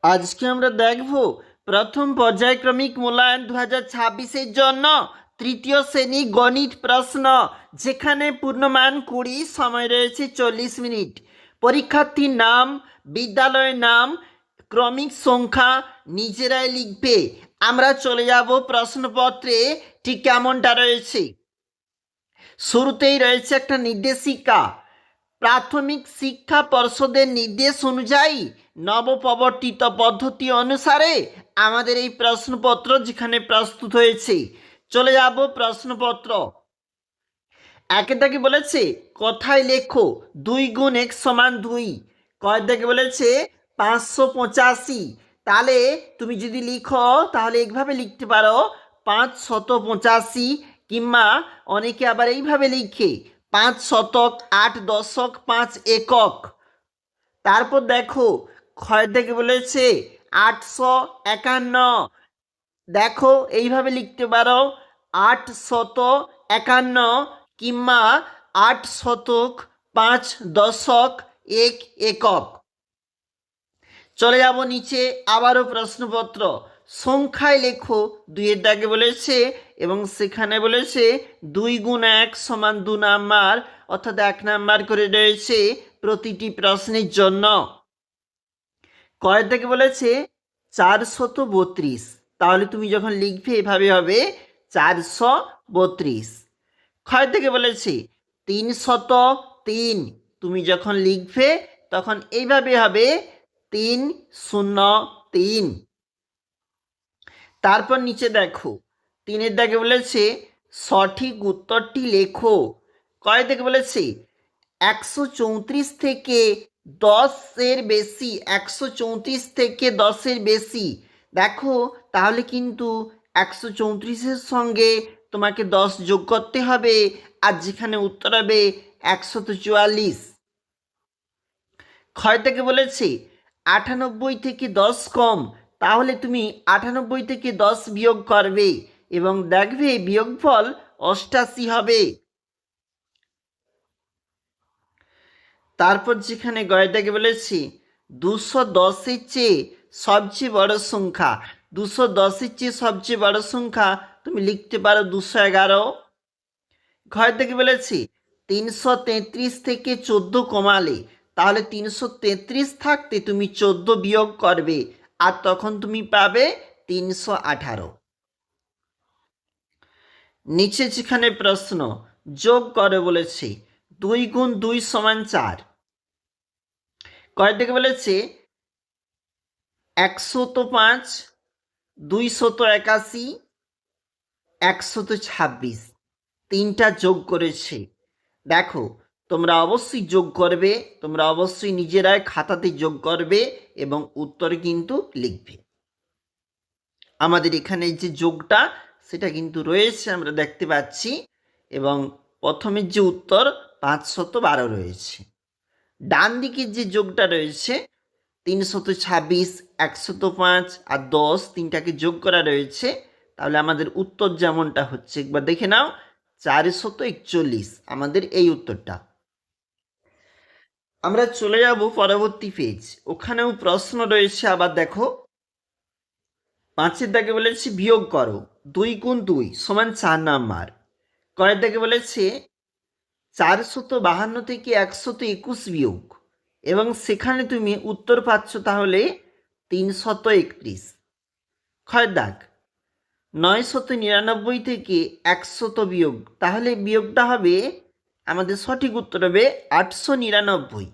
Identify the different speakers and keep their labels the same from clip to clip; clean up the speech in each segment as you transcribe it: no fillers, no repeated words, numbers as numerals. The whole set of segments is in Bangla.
Speaker 1: আজকে আমরা দেখব প্রথম পর্যায়ক্রমিক মূল্যায়ন 2026-এর জন্য তৃতীয় শ্রেণী গণিত প্রশ্ন, যেখানে পূর্ণমান 20, সময় রয়েছে 40 মিনিট। পরীক্ষার্থীর নাম, বিদ্যালয়ের নাম, ক্রমিক সংখ্যা নিজেরাই লিখবে। আমরা চলে যাব প্রশ্নপত্রে ঠিক কেমনটা রয়েছে। শুরুতেই রয়েছে একটা নির্দেশিকা। প্রাথমিক শিক্ষা পর্ষদের নির্দেশ অনুযায়ী নবপ্রবর্তিত পদ্ধতি অনুসারে আমাদের এই প্রশ্নপত্র যেখানে প্রস্তুত হয়েছে। চলে যাব প্রশ্নপত্র। একে থেকে বলেছে কথায় লেখো 2 গুণ x সমান 2। কয় থেকে বলেছে 585। তাহলে তুমি যদি লিখো তাহলে এইভাবে লিখতে পারো 585, কিংবা অনেকে আবার এইভাবে লিখে 5 শতক 8 দশক 5 একক। তারপর দেখো ক্ষয় থেকে বলেছে 851। দেখো এইভাবে লিখতে পারো 851, কিংবা 8 শতক 5 দশক 1 একক। চলে যাব নিচে, আবারও প্রশ্নপত্র। সংখ্যায় লেখো 2 এর দাগে বলেছে এবং সেখানে বলেছে 2 গুণ 1 সমান 2 নাম্বার, অর্থাৎ 1 নাম্বার করে রয়েছে প্রতিটি প্রশ্নের জন্য। কয় থেকে বলেছে 432। তাহলে তুমি যখন লিখবে এভাবে হবে 432। ক্ষয় থেকে বলেছে 303। তুমি যখন লিখবে তখন এইভাবে হবে 303। তারপর নিচে দেখো 3 দাগে বলেছে সঠিক উত্তরটি লেখো। কয় থেকে বলেছে 134 থেকে 10-এর বেশি। 134 থেকে 10-এর বেশি। দেখো তাহলে কিন্তু 134-এর সঙ্গে তোমাকে 10 যোগ করতে হবে, আর যেখানে উত্তর হবে 144। ক্ষয় থেকে বলেছে 98 থেকে 10 কম। তাহলে তুমি 98 থেকে 10 বিয়োগ করবে এবং দেখবে বিয়োগফল 88 হবে। তারপর যেখানে গয়টাকে বলেছি 210-এর চেয়ে সবচেয়ে বড় সংখ্যা। 210-এর চেয়ে সবচেয়ে বড় সংখ্যা তুমি লিখতে পারো 211। ঘর থেকে বলেছি 333 থেকে 14 কমালে, তাহলে 333 থাকতে তুমি 14 বিয়োগ করবে, আর তখন তুমি পাবে 318। নিচে যেখানে প্রশ্ন যোগ করে বলেছে 2 গুণ 2 সমান 4। কয় থেকে বলেছে 105, 281, 126, তিনটা যোগ করেছে। দেখো তোমরা অবশ্যই যোগ করবে, তোমরা অবশ্যই নিজেরাই খাতাতে যোগ করবে এবং উত্তর কিন্তু লিখবে। আমাদের এখানে যে যোগটা সেটা কিন্তু রয়েছে, আমরা দেখতে পাচ্ছি, এবং প্রথমের যে উত্তর 512 রয়েছে। ডান দিকের যে যোগটা রয়েছে 326, 105 আর 10, তিনটাকে যোগ করা রয়েছে। তাহলে আমাদের উত্তর যেমনটা হচ্ছে একবার দেখে নাও, 441 আমাদের এই উত্তরটা। আমরা চলে যাব পরবর্তী পেজ। ওখানেও প্রশ্ন রয়েছে আবার। দেখো 5-এর দাগে বলেছে বিয়োগ করো 2 গুণ 2 সমান 4 নাম্বার। কয়ের দাগে বলেছে 452 থেকে 121 বিয়োগ, এবং সেখানে তুমি উত্তর পাচ্ছ তাহলে 331। ক্ষয়ের দাগ 999 থেকে 100 বিয়োগ, তাহলে বিয়োগটা হবে, আমাদের সঠিক উত্তর হবে 899।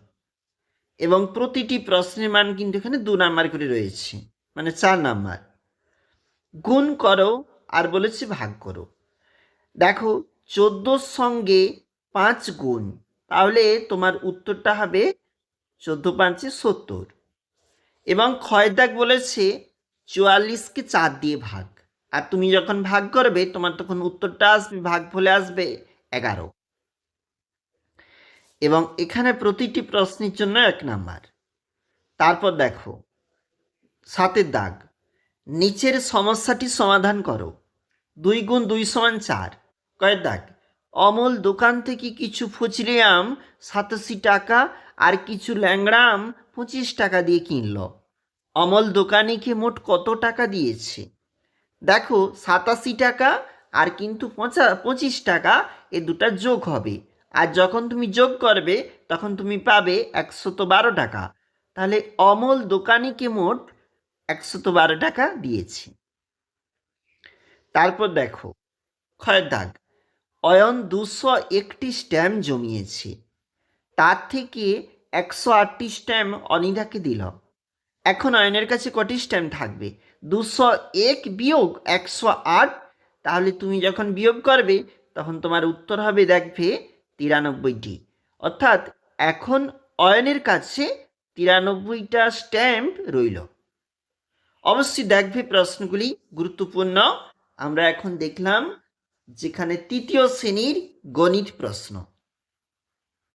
Speaker 1: এবং প্রতিটি প্রশ্নের মান কিন্তু এখানে 2 নাম্বার করে রয়েছে, মানে 4 নাম্বার। গুণ করো আর বলেছে ভাগ করো। দেখো 14-র সঙ্গে 5 গুণ, তাহলে তোমার উত্তরটা হবে 14 5 70। এবং ক্ষয় দাগ বলেছে 44-কে 4 দিয়ে ভাগ, আর তুমি যখন ভাগ করবে তোমার তখন উত্তরটা আসবে, ভাগফলে আসবে 11। এবং এখানে প্রতিটি প্রশ্নের জন্য 1 নাম্বার। তারপর দেখো 7-এর দাগ, নিচের সমস্যাটি সমাধান করো। 2 গুণ 2 সমান 4। কয়ের দাগ অমল দোকান থেকে কিছু ফজলি আম 87 টাকা আর কিছু ল্যাংড়া আম 25 টাকা দিয়ে কিনল। অমল দোকানিকে মোট কত টাকা দিয়েছে? দেখো 87 টাকা আর কিন্তু 25 টাকা, এ দুটা যোগ হবে। আর যখন তুমি যোগ করবে তখন তুমি পাবে 112 টাকা। তাহলে অমল দোকানিকে মোট 112 টাকা দিয়েছে। তারপর দেখো ক্ষয়ের দাগ, অয়ন 201টি স্ট্যাম্প জমিয়েছে, তার থেকে 108টি স্ট্যাম্প অনিদাকে দিল। এখন অয়নের কাছে কটি স্ট্যাম্প থাকবে? 201 বিয়োগ 108। তাহলে তুমি যখন বিয়োগ করবে তখন তোমার উত্তর হবে দেখবে 93টি। অর্থাৎ এখন অয়নের কাছে 93টা স্ট্যাম্প রইল। অবশ্যই দেখবে প্রশ্নগুলি গুরুত্বপূর্ণ। আমরা এখন দেখলাম যেখানে তৃতীয় শ্রেণীর গণিত প্রশ্ন।